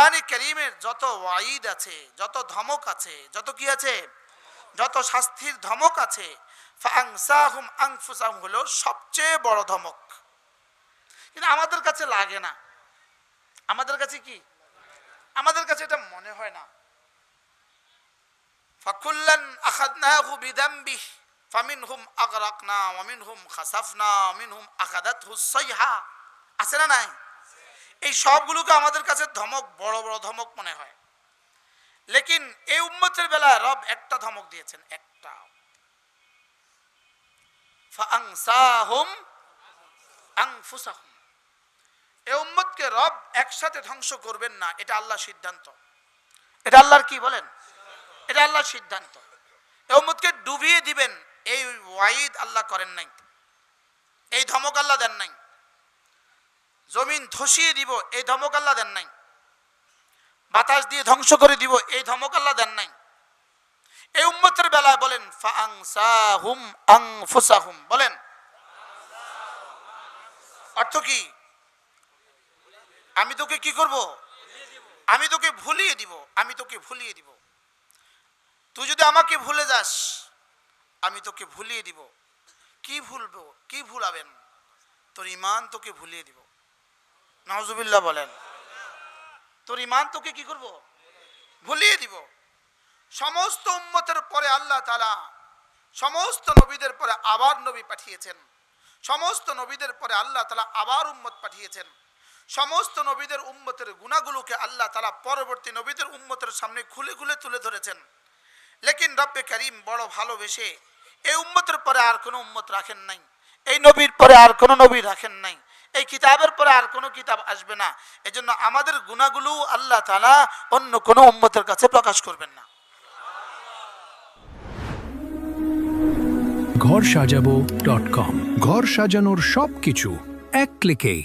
কোরআনে কারীমের যত ওয়াইদ আছে, যত ধমক আছে, যত কি আছে, যত শাস্তির ধমক আছে, ফাংসাহুম আনফুসাহুম হলো সবচেয়ে বড় ধমক। কিন্তু আমাদের কাছে লাগে না, আমাদের কাছে কি, আমাদের কাছে এটা মনে হয় না। ফাকুল্লান আখাযনাহু বিযামবিহি ফামিনহুম আগরাকনা ওয়া মিনহুম খাসাফনা ওয়া মিনহুম আখাযাতহুস সাইহা, আছে না নাই? এই সবগুলোকে আমাদের কাছে ধমক, বড় বড় ধমক মনে হয়। লেকিন এই উম্মতের বেলায় রব একটা ধমক দিয়েছেন, একটা, ফাআনসাহুম আনফুসাহুম। এই উম্মতকে রব একসাথে ধ্বংস করবেন না, এটা আল্লাহর সিদ্ধান্ত। এটা আল্লাহর কি বলেন, এটা আল্লাহর সিদ্ধান্ত। এই উম্মতকে ডুবিয়ে দিবেন, এই ওয়াইদ আল্লাহ করেন নাই, এই ধমক আল্লাহ দেন নাই। জমিন ধসিয়ে দিব, এই ধমক আল্লাহ দেন নাই। বাতাস দিয়ে ধ্বংস করে দিব, এই ধমক আল্লাহ দেন নাই। এই উম্মতের বেলায় বলেন ফাআনসাহুম আনফুসাহুম, বলেন অর্থ কি? আমি তোকে কি করব, আমি তোকে ভুলিয়ে দিব, আমি তোকে ভুলিয়ে দিব। তুই যদি আমাকে ভুলে যাস, আমি তোকে ভুলিয়ে দিব। কি ভুলবো, কি ভুলাবেন? তোর ঈমান তোকে ভুলিয়ে দিব। নাউজুবিল্লাহ বলেন। তোর ঈমান তোকে কি করব, ভুলিয়ে দিব। সমস্ত উম্মতের পরে আল্লাহ তাআলা সমস্ত নবীদের পরে আবার নবী পাঠিয়েছেন, সমস্ত নবীদের পরে আল্লাহ তাআলা আবার উম্মত পাঠিয়েছেন। সমস্ত নবীদের উম্মতের গুনাহগুলোকে আল্লাহ তাআলা পরবর্তী নবীদের উম্মতের সামনে খুলে খুলে তুলে ধরেছেন। লেকিন রব্বে কারীম বড় ভালোবেসে এই উম্মতের পরে আর কোনো উম্মত রাখেন নাই, এই নবীর পরে আর কোনো নবী রাখেন নাই, এই কিতাবের পরে আর কোনো কিতাব আসবে না। এজন্য আমাদের গুনাহগুলো আল্লাহ তাআলা অন্য কোনো উম্মতের কাছে প্রকাশ করবেন না। ঘর সাজাবো.com, ঘর সাজানোর সবকিছু এক ক্লিকে।